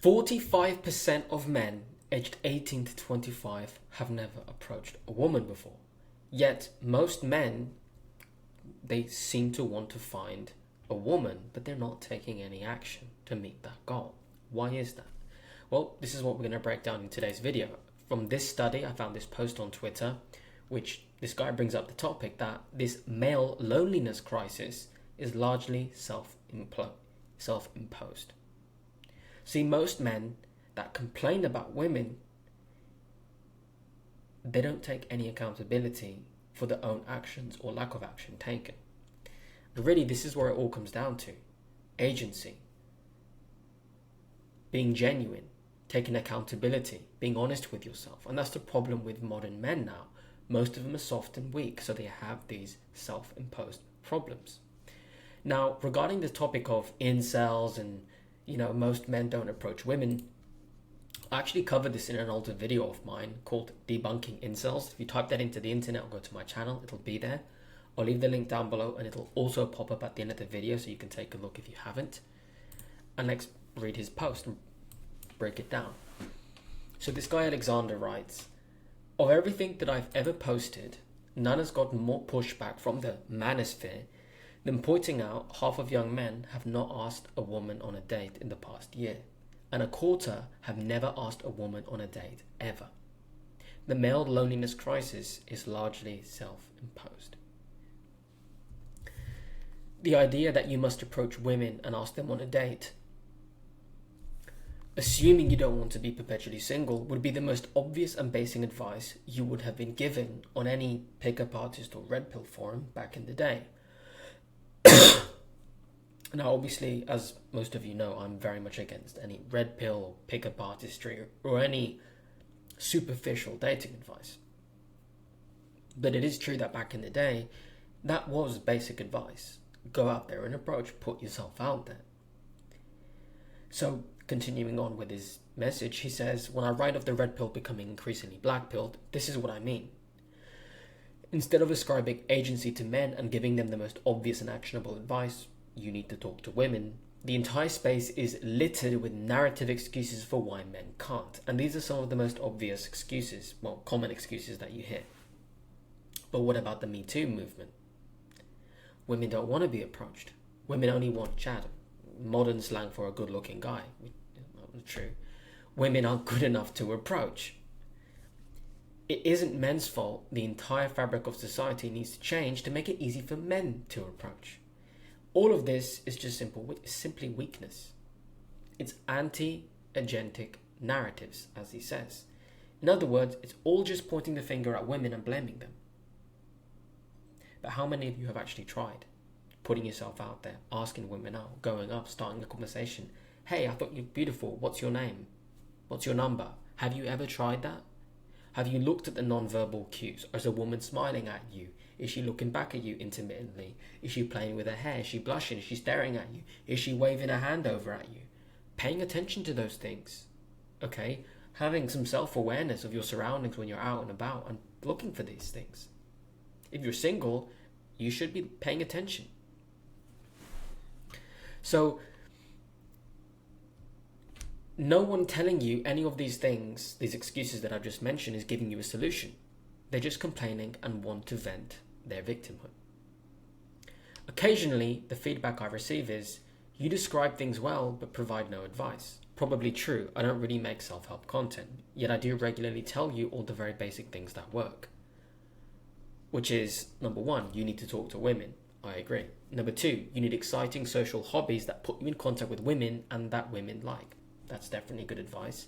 45% of men aged 18 to 25 have never approached a woman before. Yet most men, they seem to want to find a woman, but they're not taking any action to meet that goal. Why is that? Well, this is what we're going to break down in today's video. From this study, I found this post on Twitter, which this guy brings up the topic that this male loneliness crisis is largely self-imposed. See, most men that complain about women, they don't take any accountability for their own actions or lack of action taken. And really, this is where it all comes down to. Agency. Being genuine. Taking accountability. Being honest with yourself. And that's the problem with modern men now. Most of them are soft and weak, so they have these self-imposed problems. Now, regarding the topic of incels and, most men don't approach women, I actually covered this in an older video of mine called Debunking Incels. If you type that into the internet or go to my channel, it'll be there. I'll leave the link down below and it'll also pop up at the end of the video so you can take a look if you haven't. And let's read his post and break it down. So this guy Alexander writes, "Of everything that I've ever posted, none has gotten more pushback from the manosphere than pointing out half of young men have not asked a woman on a date in the past year. And a quarter have never asked a woman on a date ever. The male loneliness crisis is largely self-imposed." The idea that you must approach women and ask them on a date, assuming you don't want to be perpetually single, would be the most obvious and basic advice you would have been given on any pickup artist or red pill forum back in the day. Now, obviously, as most of you know, I'm very much against any red pill or pickup artistry or any superficial dating advice. But it is true that back in the day, that was basic advice. Go out there and approach, put yourself out there. So, continuing on with his message, he says, "When I write of the red pill becoming increasingly black pilled, this is what I mean. Instead of ascribing agency to men and giving them the most obvious and actionable advice, you need to talk to women. The entire space is littered with narrative excuses for why men can't. And these are some of the most obvious excuses, common excuses that you hear. But what about the Me Too movement? Women don't want to be approached. Women only want chat. Modern slang for a good-looking guy. Not true. Women aren't good enough to approach. It isn't men's fault. The entire fabric of society needs to change to make it easy for men to approach. All of this is just simply weakness. It's anti-agentic narratives, as he says. In other words, it's all just pointing the finger at women and blaming them. But how many of you have actually tried putting yourself out there, asking women out, going up, starting a conversation? "Hey, I thought you're beautiful. What's your name? What's your number?" Have you ever tried that? Have you looked at the non-verbal cues? Is a woman smiling at you? Is she looking back at you intermittently? Is she playing with her hair? Is she blushing? Is she staring at you? Is she waving her hand over at you? Paying attention to those things, okay? Having some self-awareness of your surroundings when you're out and about and looking for these things. If you're single, you should be paying attention. So, no one telling you any of these things, these excuses that I've just mentioned, is giving you a solution. They're just complaining and want to vent their victimhood. Occasionally, the feedback I receive is, "You describe things well, but provide no advice." Probably true. I don't really make self-help content, yet I do regularly tell you all the very basic things that work. Which is, number one, you need to talk to women. I agree. Number two, you need exciting social hobbies that put you in contact with women and that women like. That's definitely good advice.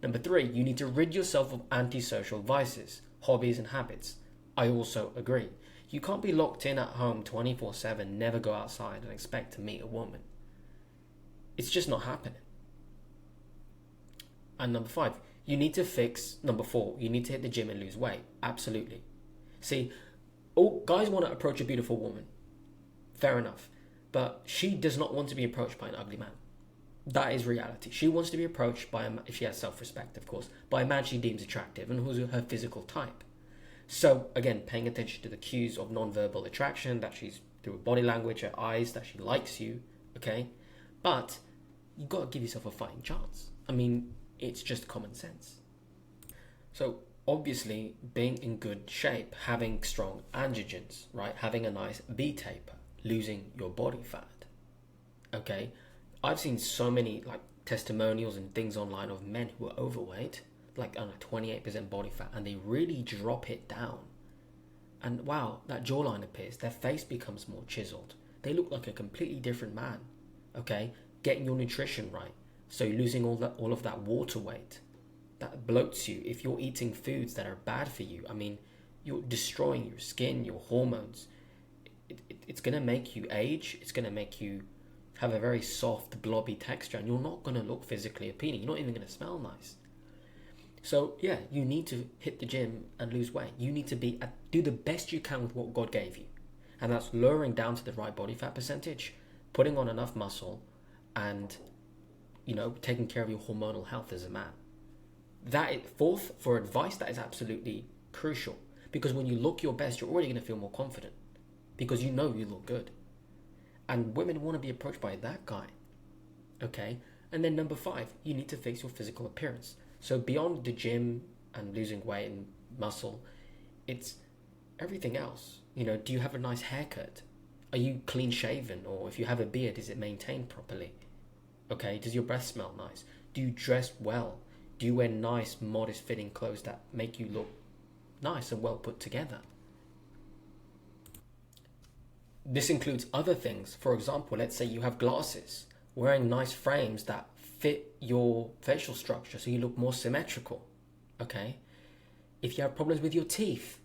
Number three, you need to rid yourself of antisocial vices, hobbies and habits. I also agree. You can't be locked in at home 24/7, never go outside and expect to meet a woman. It's just not happening. And number four, you need to hit the gym and lose weight. Absolutely. See, all guys want to approach a beautiful woman. Fair enough. But she does not want to be approached by an ugly man. That is reality. She wants to be approached by a man, if she has self-respect, of course, by a man she deems attractive and who's her physical type. So, again, paying attention to the cues of non-verbal attraction, that she's through her body language, her eyes, that she likes you, okay? But you got to give yourself a fighting chance. I mean, it's just common sense. So obviously, being in good shape, having strong androgens, right? Having a nice B taper, losing your body fat. Okay, I've seen so many like testimonials and things online of men who are overweight, like on a 28% body fat, and they really drop it down. And wow, that jawline appears. Their face becomes more chiseled. They look like a completely different man. Okay, getting your nutrition right, so you're losing all of that water weight that bloats you. If you're eating foods that are bad for you, I mean, you're destroying your skin, your hormones. It's gonna make you age. It's gonna make you have a very soft, blobby texture, and you're not gonna look physically appealing. You're not even gonna smell nice. So yeah, you need to hit the gym and lose weight. You need to do the best you can with what God gave you, and that's lowering down to the right body fat percentage, putting on enough muscle, and taking care of your hormonal health as a man. Fourth, for advice, that is absolutely crucial, because when you look your best, you're already going to feel more confident because you know you look good, and women want to be approached by that guy. Okay, and then number 5, you need to fix your physical appearance. So beyond the gym and losing weight and muscle, it's everything else. Do you have a nice haircut? Are you clean shaven? Or if you have a beard, is it maintained properly? Okay, does your breath smell nice? Do you dress well? Do you wear nice, modest fitting clothes that make you look nice and well put together? This includes other things. For example, let's say you have glasses, wearing nice frames that fit your facial structure so you look more symmetrical. Okay? If you have problems with your teeth,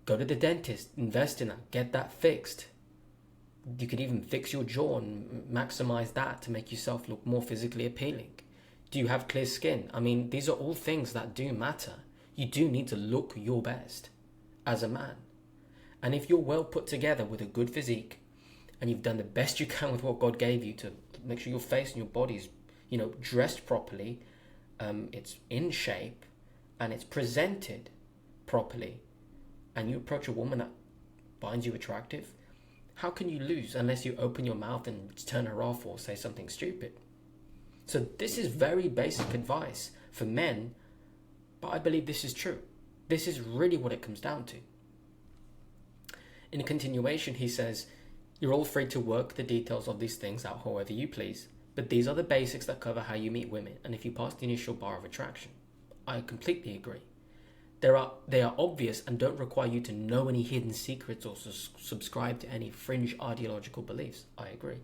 go to the dentist, invest in that, get that fixed. You could even fix your jaw and maximize that to make yourself look more physically appealing. Do you have clear skin? I mean, these are all things that do matter. You do need to look your best as a man. And if you're well put together with a good physique, and you've done the best you can with what God gave you to make sure your face and your body is, dressed properly, it's in shape, and it's presented properly, and you approach a woman that finds you attractive, how can you lose unless you open your mouth and turn her off or say something stupid? So this is very basic advice for men, but I believe this is true. This is really what it comes down to. In a continuation, he says, you're all free to work the details of these things out however you please, but these are the basics that cover how you meet women and if you pass the initial bar of attraction. I completely agree. They are obvious and don't require you to know any hidden secrets or subscribe to any fringe ideological beliefs. I agree.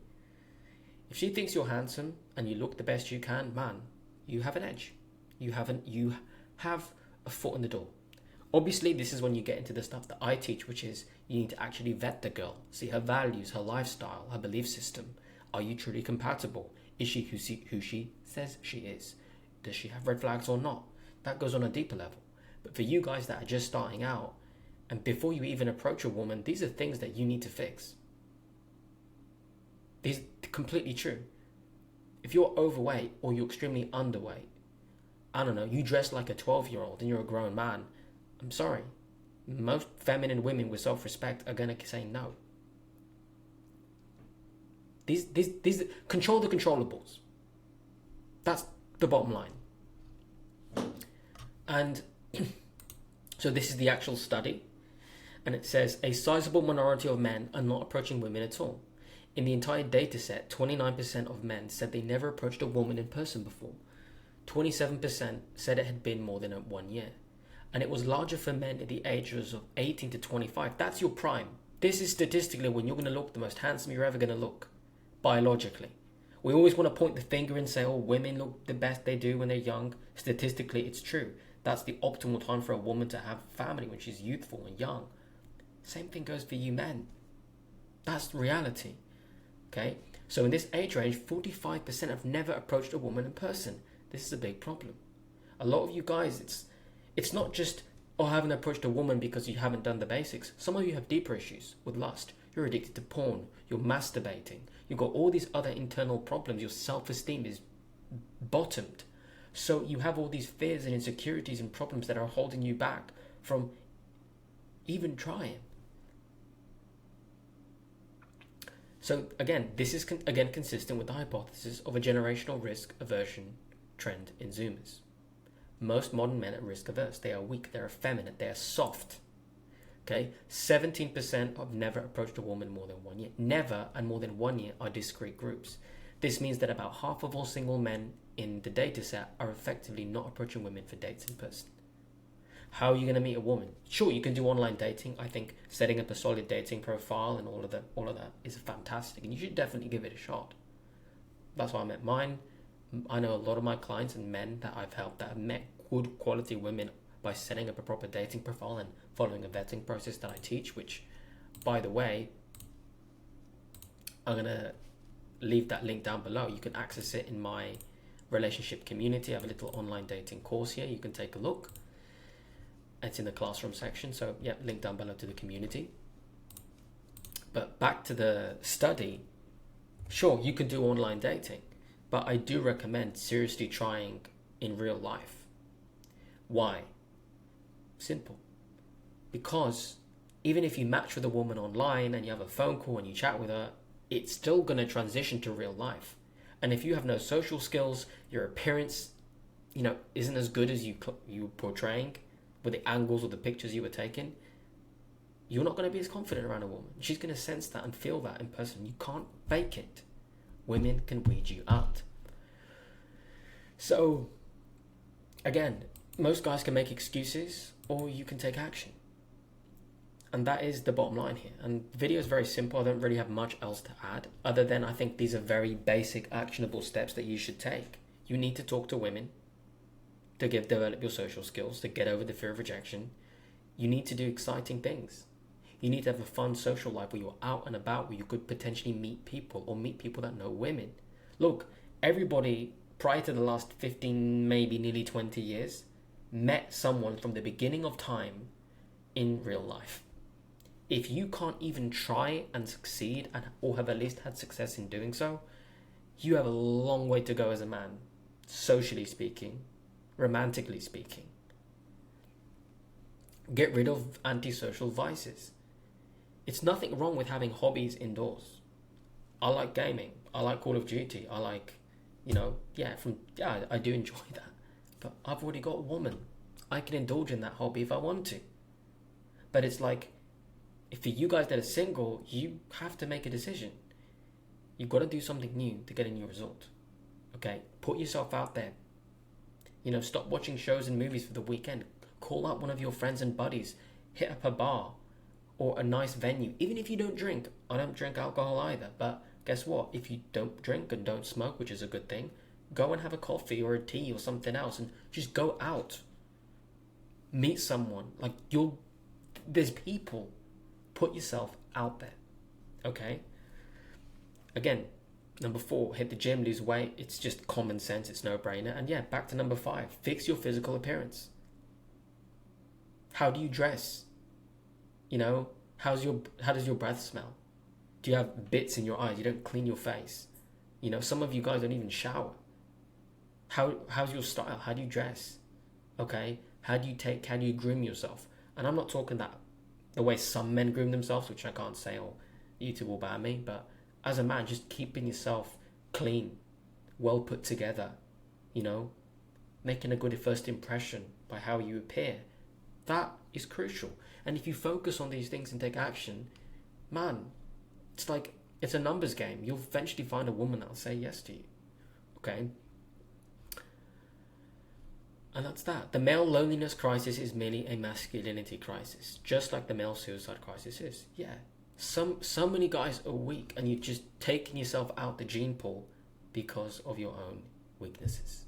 If she thinks you're handsome and you look the best you can, man, you have an edge. You have a foot in the door. Obviously, this is when you get into the stuff that I teach, which is you need to actually vet the girl, see her values, her lifestyle, her belief system. Are you truly compatible? Is she who she says she is? Does she have red flags or not? That goes on a deeper level. But for you guys that are just starting out, and before you even approach a woman, these are things that you need to fix. These are completely true. If you're overweight or you're extremely underweight, I don't know, you dress like a 12-year-old and you're a grown man, I'm sorry. Most feminine women with self-respect are going to say no. These control the controllables. That's the bottom line. And so this is the actual study. And it says a sizable minority of men are not approaching women at all. In the entire data set, 29% of men said they never approached a woman in person before. 27% said it had been more than 1 year. And it was larger for men at the ages of 18 to 25. That's your prime. This is statistically when you're going to look the most handsome you're ever going to look, biologically. We always want to point the finger and say, oh, women look the best they do when they're young. Statistically, it's true. That's the optimal time for a woman to have a family, when she's youthful and young. Same thing goes for you men. That's reality. Okay? So in this age range, 45% have never approached a woman in person. This is a big problem. A lot of you guys, it's not just, I haven't approached a woman because you haven't done the basics. Some of you have deeper issues with lust. You're addicted to porn. You're masturbating. You've got all these other internal problems. Your self-esteem is bottomed. So you have all these fears and insecurities and problems that are holding you back from even trying. So again, this is again consistent with the hypothesis of a generational risk aversion trend in Zoomers. Most modern men are risk averse. They are weak, they're effeminate, they are soft. Okay, 17% have never approached a woman more than 1 year. Never and more than 1 year are discrete groups. This means that about half of all single men in the data set are effectively not approaching women for dates in person. How are you going to meet a woman? Sure, you can do online dating. I think setting up a solid dating profile and all of that is fantastic, and you should definitely give it a shot. That's why I met mine. I know a lot of my clients and men that I've helped that have met good quality women by setting up a proper dating profile and following a vetting process that I teach, which, by the way, I'm going to leave that link down below. You can access it in my relationship community. I have a little online dating course here. You can take a look. It's in the classroom section. So yeah, link down below to the community. But back to the study. Sure, you can do online dating, but I do recommend seriously trying in real life. Why? Simple. Because even if you match with a woman online and you have a phone call and you chat with her, it's still going to transition to real life. And if you have no social skills, your appearance, isn't as good as you were portraying with the angles or the pictures you were taking, you're not going to be as confident around a woman. She's going to sense that and feel that in person. You can't fake it. Women can weed you out. So, again, most guys can make excuses or you can take action. And that is the bottom line here. And the video is very simple. I don't really have much else to add other than I think these are very basic, actionable steps that you should take. You need to talk to women to develop your social skills, to get over the fear of rejection. You need to do exciting things. You need to have a fun social life where you're out and about, where you could potentially meet people or meet people that know women. Look, everybody prior to the last 15, maybe nearly 20 years, met someone from the beginning of time in real life. If you can't even try and succeed or have at least had success in doing so, you have a long way to go as a man, socially speaking, romantically speaking. Get rid of antisocial vices. It's nothing wrong with having hobbies indoors. I like gaming. I like Call of Duty. I like, I do enjoy that. But I've already got a woman. I can indulge in that hobby if I want to. But it's like, if for you guys that are single, you have to make a decision. You've got to do something new to get a new result. Okay? Put yourself out there. Stop watching shows and movies for the weekend. Call up one of your friends and buddies. Hit up a bar or a nice venue. Even if you don't drink. I don't drink alcohol either. But guess what? If you don't drink and don't smoke, which is a good thing, go and have a coffee or a tea or something else and just go out. Meet someone. There's people. Put yourself out there. Okay? Again, number 4, hit the gym, lose weight. It's just common sense. It's no-brainer. And yeah, back to number 5. Fix your physical appearance. How do you dress? How does your breath smell? Do you have bits in your eyes? You don't clean your face. Some of you guys don't even shower. How's your style? How do you dress? Okay? How do you groom yourself? And I'm not talking that the way some men groom themselves, which I can't say or YouTube will ban me, but as a man, just keeping yourself clean, well put together, making a good first impression by how you appear. That is crucial. And if you focus on these things and take action, man, it's a numbers game. You'll eventually find a woman that'll say yes to you. Okay? And that's that. The male loneliness crisis is merely a masculinity crisis, just like the male suicide crisis is. Yeah. So many guys are weak and you've just taken yourself out the gene pool because of your own weaknesses.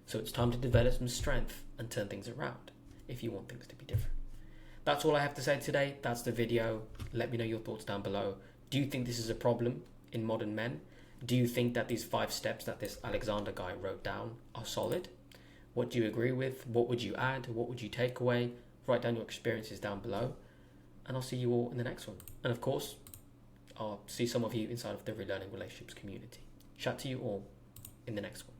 So it's time to develop some strength and turn things around if you want things to be different. That's all I have to say today. That's the video. Let me know your thoughts down below. Do you think this is a problem in modern men? Do you think that these 5 steps that this Alexander guy wrote down are solid? What do you agree with? What would you add? What would you take away? Write down your experiences down below. And I'll see you all in the next one. And of course, I'll see some of you inside of the Relearning Relationships community. Chat to you all in the next one.